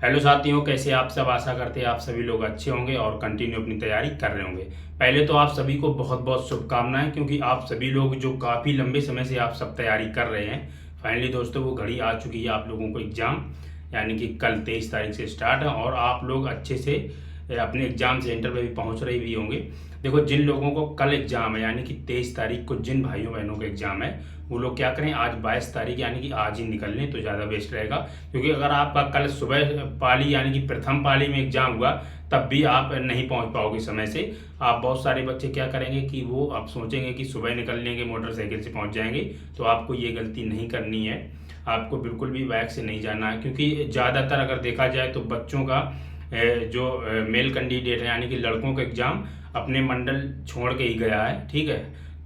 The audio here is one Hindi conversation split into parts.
हेलो साथियों, कैसे आप सब। आशा करते हैं आप सभी लोग अच्छे होंगे और कंटिन्यू अपनी तैयारी कर रहे होंगे। पहले तो आप सभी को बहुत बहुत शुभकामनाएं, क्योंकि आप सभी लोग जो काफ़ी लंबे समय से आप सब तैयारी कर रहे हैं, फाइनली दोस्तों वो घड़ी आ चुकी है। आप लोगों को एग्ज़ाम यानी कि कल 23 तारीख से स्टार्ट है और आप लोग अच्छे से अपने एग्ज़ाम सेंटर पे भी पहुंच रहे भी होंगे। देखो, जिन लोगों को कल एग्ज़ाम है यानी कि 23 तारीख को जिन भाइयों बहनों का एग्ज़ाम है, वो लोग क्या करें, आज 22 तारीख यानी कि आज ही निकल लें तो ज़्यादा बेस्ट रहेगा। क्योंकि अगर आपका कल सुबह पाली यानी कि प्रथम पाली में एग्ज़ाम हुआ, तब भी आप नहीं पहुंच पाओगे समय से। आप बहुत सारे बच्चे क्या करेंगे कि वो आप सोचेंगे कि सुबह निकल लेंगे, मोटरसाइकिल से पहुंच जाएंगे। तो आपको ये गलती नहीं करनी है। आपको बिल्कुल भी बाइक से नहीं जाना है, क्योंकि ज़्यादातर अगर देखा जाए तो बच्चों का जो मेल कैंडिडेट है यानी कि लड़कों का एग्ज़ाम अपने मंडल छोड़ के ही गया है। ठीक है,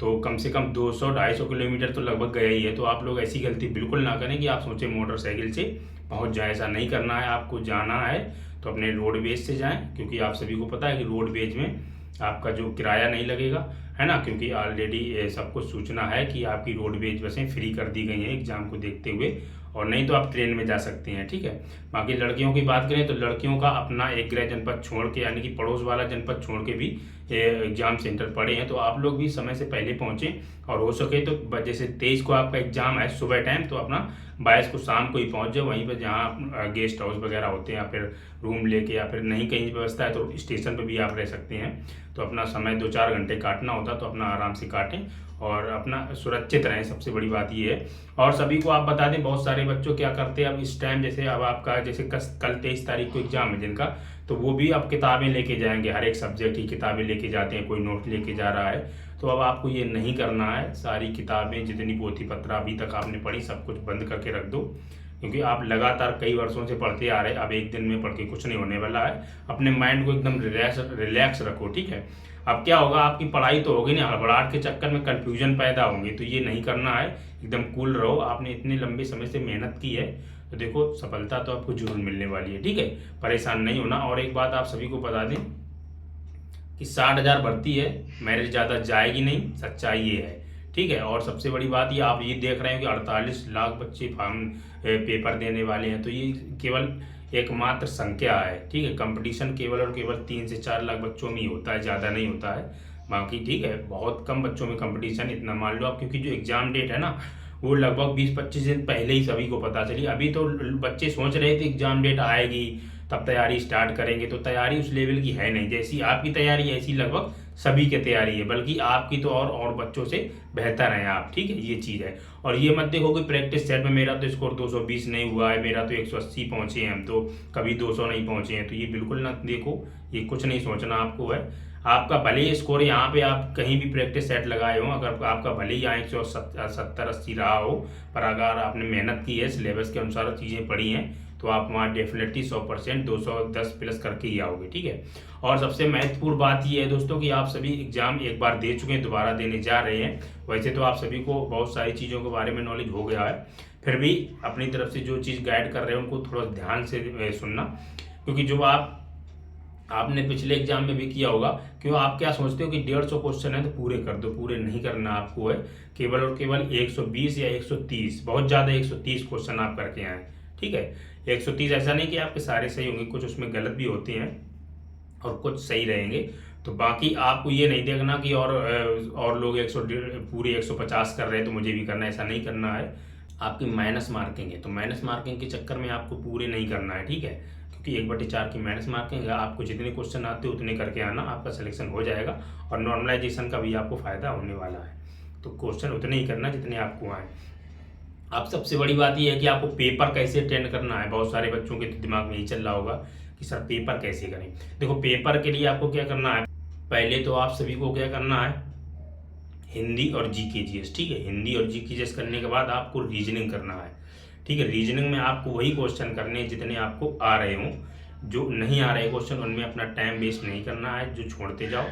तो कम से कम 200-250 किलोमीटर तो लगभग गया ही है। तो आप लोग ऐसी गलती बिल्कुल ना करें कि आप सोचें मोटरसाइकिल से पहुंच जाए। ऐसा नहीं करना है। आपको जाना है तो अपने रोडवेज से जाएं, क्योंकि आप सभी को पता है कि रोडवेज में आपका जो किराया नहीं लगेगा, है ना। क्योंकि ऑलरेडी सबको सूचना है कि आपकी रोडवेज बसें फ्री कर दी गई हैं एग्ज़ाम को देखते हुए, और नहीं तो आप ट्रेन में जा सकते हैं। ठीक है, बाकी लड़कियों की बात करें तो लड़कियों का अपना एक गृह जनपद छोड़ के यानी कि पड़ोस वाला जनपद छोड़ के भी एग्ज़ाम सेंटर पड़े हैं। तो आप लोग भी समय से पहले पहुँचें, और हो सके तो जैसे 23 को आपका एग्ज़ाम है सुबह टाइम, तो अपना 22 को शाम को ही पहुँच जाओ वहीं पर जहाँ गेस्ट हाउस वगैरह होते हैं, या फिर रूम लेके, या फिर नहीं कहीं व्यवस्था है तो स्टेशन पर भी आप रह सकते हैं। तो अपना समय 2-4 घंटे काटना होता तो अपना आराम से काटें और अपना सुरक्षित रहें, सबसे बड़ी बात ये है। और सभी को आप बता दें, बहुत सारे बच्चों क्या करते हैं अब इस टाइम, जैसे अब आपका जैसे कल 23 तारीख को एग्जाम है जिनका, तो वो भी अब किताबें लेके जाएंगे। हर एक सब्जेक्ट की किताबें लेके जाते हैं, कोई नोट लेके जा रहा है। तो अब आपको ये नहीं करना है। सारी किताबें जितनी पोथी पत्र अभी तक आपने पढ़ी सब कुछ बंद करके रख दो, क्योंकि आप लगातार कई वर्षों से पढ़ते आ रहे हैं। अब एक दिन में पढ़ के कुछ नहीं होने वाला है। अपने माइंड को एकदम रिलैक्स रखो। ठीक है, अब क्या होगा, आपकी पढ़ाई तो होगी ना, हड़बड़ाहट के चक्कर में कन्फ्यूजन पैदा होंगे। तो ये नहीं करना है, एकदम कूल रहो। आपने इतने लंबे समय से मेहनत की है तो देखो सफलता तो आपको जरूर मिलने वाली है। ठीक है, परेशान नहीं होना। और एक बात आप सभी को बता दें कि 60,000 भर्ती है, मैरिज ज़्यादा जाएगी नहीं, सच्चाई ये है। ठीक है, और सबसे बड़ी बात ये आप ये देख रहे हो कि 48 लाख बच्चे फॉर्म पेपर देने वाले हैं। तो ये केवल एकमात्र संख्या है। ठीक है, कंपटीशन केवल और केवल 3 से 4 लाख बच्चों में ही होता है, ज़्यादा नहीं होता है। बाकी ठीक है, बहुत कम बच्चों में कंपटीशन, इतना मान लो आप। क्योंकि जो एग्ज़ाम डेट है ना, वो लगभग 20-25 दिन पहले ही सभी को पता चली। अभी तो बच्चे सोच रहे थे एग्ज़ाम डेट आएगी तब तैयारी स्टार्ट करेंगे, तो तैयारी उस लेवल की है नहीं। जैसी आपकी तैयारी ऐसी लगभग सभी की तैयारी है, बल्कि आपकी तो और बच्चों से बेहतर हैं आप। ठीक है, ये चीज़ है। और ये मत देखो कि प्रैक्टिस सेट में मेरा तो स्कोर 220 नहीं हुआ है, मेरा तो 180 पहुंचे हैं, हम तो कभी 200 नहीं पहुंचे हैं। तो ये बिल्कुल ना देखो, ये कुछ नहीं सोचना आपको है। आपका भले ही स्कोर यहाँ पे आप कहीं भी प्रैक्टिस सेट लगाए हो, अगर आपका भले ही यहाँ 170-80 रहा हो, पर अगर आपने मेहनत की है, सिलेबस के अनुसार चीज़ें पढ़ी हैं, तो आप वहाँ डेफिनेटली 100% 210 प्लस करके ही आओगे। ठीक है, और सबसे महत्वपूर्ण बात ये है दोस्तों कि आप सभी एग्जाम एक बार दे चुके हैं, दोबारा देने जा रहे हैं। वैसे तो आप सभी को बहुत सारी चीज़ों के बारे में नॉलेज हो गया है, फिर भी अपनी तरफ से जो चीज़ गाइड कर रहे हैं उनको थोड़ा ध्यान से सुनना। क्योंकि जो आपने पिछले एग्जाम में भी किया होगा, क्यों आप क्या सोचते हो कि 150 क्वेश्चन है तो पूरे कर दो। पूरे नहीं करना आपको है, केवल और केवल 120 या 130, बहुत ज़्यादा 130 क्वेश्चन आप करके आए। ठीक है, 130, ऐसा नहीं कि आपके सारे सही होंगे, कुछ उसमें गलत भी होते हैं और कुछ सही रहेंगे। तो बाकी आपको ये नहीं देखना कि और लोग 100 पूरे 150 कर रहे हैं तो मुझे भी करना है, ऐसा नहीं करना है। आपकी माइनस मार्किंग है, तो माइनस मार्किंग के चक्कर में आपको पूरे नहीं करना है। ठीक है, क्योंकि 1/4 की माइनस मार्किंग है। आपको जितने क्वेश्चन आते हैं उतने करके आना, आपका सिलेक्शन हो जाएगा। और नॉर्मलाइजेशन का भी आपको फायदा होने वाला है। तो क्वेश्चन उतने ही करना जितने आपको आए। अब सबसे बड़ी बात यह है कि आपको पेपर कैसे अटेंड करना है। बहुत सारे बच्चों के दिमाग में यही चल रहा होगा कि सर पेपर कैसे करें। देखो, पेपर के लिए आपको क्या करना है, पहले तो आप सभी को क्या करना है, हिंदी और जीके जीएस। ठीक है, हिंदी और जीके जीएस करने के बाद आपको रीजनिंग करना है। ठीक है, रीजनिंग में आपको वही क्वेश्चन करने हैं जितने आपको आ रहे हों। जो नहीं आ रहे क्वेश्चन उनमें अपना टाइम वेस्ट नहीं करना है, जो छोड़ते जाओ।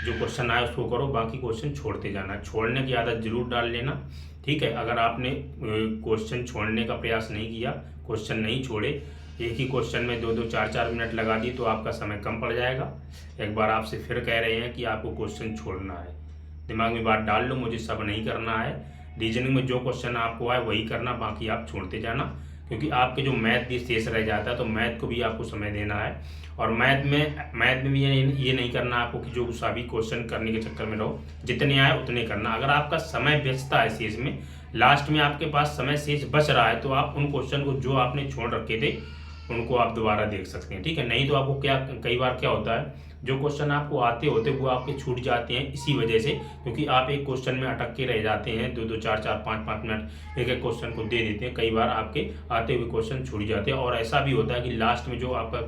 जो क्वेश्चन आए उसको करो, बाकी क्वेश्चन छोड़ते जाना। छोड़ने की आदत जरूर डाल लेना। ठीक है, अगर आपने क्वेश्चन छोड़ने का प्रयास नहीं किया, क्वेश्चन नहीं छोड़े, एक ही क्वेश्चन में 2-2, 4-4 मिनट लगा दिए, तो आपका समय कम पड़ जाएगा। एक बार आपसे फिर कह रहे हैं कि आपको क्वेश्चन छोड़ना है, दिमाग में बात डाल लो, मुझे सब नहीं करना है। रीजनिंग में जो क्वेश्चन आपको आए वही करना, बाकी आप छोड़ते जाना। क्योंकि आपके जो मैथ भी शेष रह जाता है, तो मैथ को भी आपको समय देना है। और मैथ में भी ये नहीं करना आपको कि जो सभी क्वेश्चन करने के चक्कर में रहो, जितने आए उतने करना। अगर आपका समय बचता है शेष में, लास्ट में आपके पास समय शेष बच रहा है, तो आप उन क्वेश्चन को जो आपने छोड़ रखे थे उनको आप दोबारा देख सकते हैं, ठीक है। नहीं तो आपको कई बार क्या होता है, जो क्वेश्चन आपको आते होते वो आपके छूट जाते हैं इसी वजह से, क्योंकि आप एक क्वेश्चन में अटक के रह जाते हैं, 2-2 4-4 5-5 मिनट एक एक क्वेश्चन को दे देते हैं। कई बार आपके आते हुए क्वेश्चन छूट जाते हैं। और ऐसा भी होता है कि लास्ट में जो आपका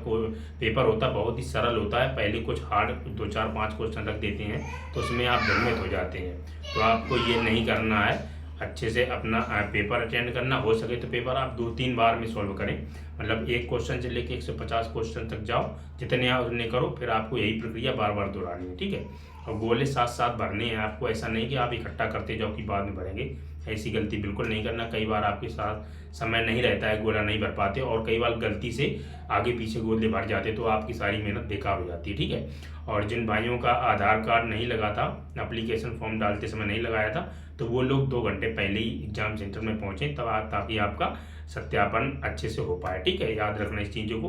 पेपर होता है बहुत ही सरल होता है, पहले कुछ हार्ड 2-4-5 क्वेश्चन रख देते हैं, तो उसमें आप भ्रमित हो जाते हैं। तो आपको ये नहीं करना है, अच्छे से अपना पेपर अटेंड करना। हो सके तो पेपर आप 2-3 बार में सॉल्व करें, मतलब एक क्वेश्चन से लेके 150 क्वेश्चन तक जाओ, जितने आए उतने करो। फिर आपको यही प्रक्रिया बार बार दोहरानी है, ठीक है। और गोले साथ साथ भरने हैं आपको, ऐसा नहीं कि आप इकट्ठा करते जाओ कि बाद में भरेंगे। ऐसी गलती बिल्कुल नहीं करना। कई बार आपके साथ समय नहीं रहता है, गोला नहीं भर पाते, और कई बार गलती से आगे पीछे गोले भर जाते, तो आपकी सारी मेहनत बेकार हो जाती है, ठीक है। और जिन भाइयों का आधार कार्ड नहीं लगा था, एप्लीकेशन फॉर्म डालते समय नहीं लगाया था, तो वो लोग 2 घंटे पहले ही एग्जाम सेंटर में पहुंचे, तब ताकि आपका सत्यापन अच्छे से हो पाए, ठीक है। याद रखना इस चीज़ों को।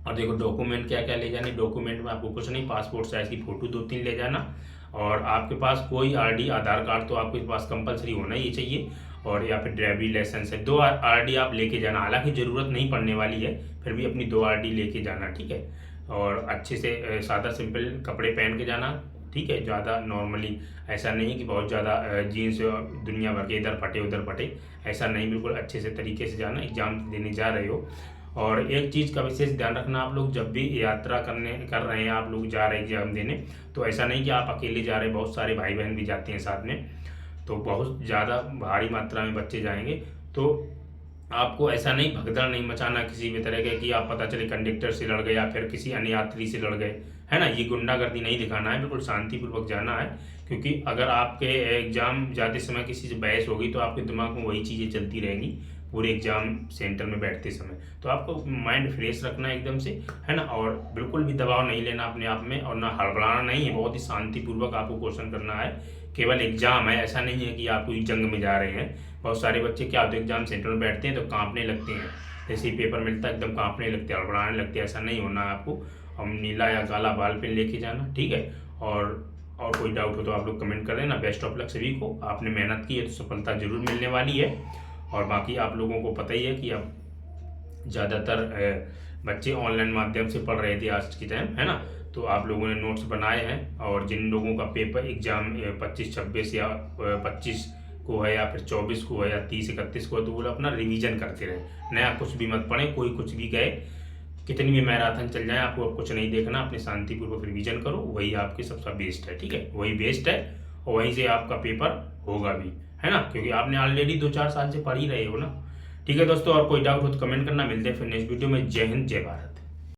और देखो डॉक्यूमेंट क्या क्या ले जाने, डॉक्यूमेंट में आपको कुछ नहीं, पासपोर्ट साइज की फ़ोटो 2-3 ले जाना, और आपके पास कोई आरडी आधार कार्ड तो आपके पास कंपलसरी होना ही चाहिए, और या फिर ड्राइविंग लाइसेंस है। 2 आरडी आप लेके जाना, हालांकि ज़रूरत नहीं पड़ने वाली है, फिर भी अपनी 2 आरडी लेके जाना, ठीक है। और अच्छे से सादा सिंपल कपड़े पहन के जाना, ठीक है। ज़्यादा नॉर्मली ऐसा नहीं है कि बहुत ज़्यादा जीन्स दुनिया भर के इधर फटे उधर फटे, ऐसा नहीं, बिल्कुल अच्छे से तरीके से जाना, एग्जाम देने जा रहे हो। और एक चीज़ का विशेष ध्यान रखना, आप लोग जब भी यात्रा कर रहे हैं, आप लोग जा रहे हैं एग्जाम देने, तो ऐसा नहीं कि आप अकेले जा रहे हैं, बहुत सारे भाई बहन भी जाते हैं साथ में, तो बहुत ज़्यादा भारी मात्रा में बच्चे जाएंगे। तो आपको ऐसा नहीं भगदड़ नहीं मचाना किसी भी तरह के, कि आप पता चले कंडक्टर से लड़ गए या फिर किसी अन्य यात्री से लड़ गए, है ना। ये गुंडागर्दी नहीं दिखाना है, बिल्कुल शांतिपूर्वक जाना है। क्योंकि अगर आपके एग्जाम जाते समय किसी से बहस होगी, तो आपके दिमाग में वही चीज़ें चलती रहेंगी पूरे एग्जाम सेंटर में बैठते समय। तो आपको माइंड फ्रेश रखना है एकदम से, है ना। और बिल्कुल भी दबाव नहीं लेना अपने आप में, और ना हड़बड़ाना नहीं है, बहुत ही शांतिपूर्वक आपको क्वेश्चन करना है। केवल एग्जाम है, ऐसा नहीं है कि आप कोई जंग में जा रहे हैं। बहुत सारे बच्चे क्या होते हैं, एग्जाम सेंटर में बैठते हैं तो कांपने लगते हैं, जैसे ही पेपर मिलता है एकदम कांपने लगते हैं, हड़बड़ाने लगते हैं। ऐसा नहीं होना है आपको। हम नीला या काला बाल पेन लेके जाना, ठीक है। और कोई डाउट हो तो आप लोग कमेंट कर देना। बेस्ट ऑफ लक सभी को, आपने मेहनत की है तो सफलता जरूर मिलने वाली है। और बाकी आप लोगों को पता ही है कि अब ज़्यादातर बच्चे ऑनलाइन माध्यम से पढ़ रहे थे आज के टाइम, है ना। तो आप लोगों ने नोट्स बनाए हैं, और जिन लोगों का पेपर एग्जाम 25-26 या 25 को है, या फिर 24 को है, या 30-31 को है, तो वो अपना रिवीजन करते रहे। नया कुछ भी मत पढ़ें, कोई कुछ भी कहे, कितनी भी मैराथन चल जाए, आपको अब कुछ नहीं देखना, अपने शांतिपूर्वक रिवीजन करो, वही आपके सबसे बेस्ट है, ठीक है। वही बेस्ट है, और वहीं से आपका पेपर होगा भी, है ना, क्योंकि आपने ऑलरेडी 2-4 साल से पढ़ ही रहे हो ना। ठीक है दोस्तों, और कोई डाउट हो तो कमेंट करना। मिलते हैं फिर नेक्स्ट वीडियो में। जय हिंद, जय भारत।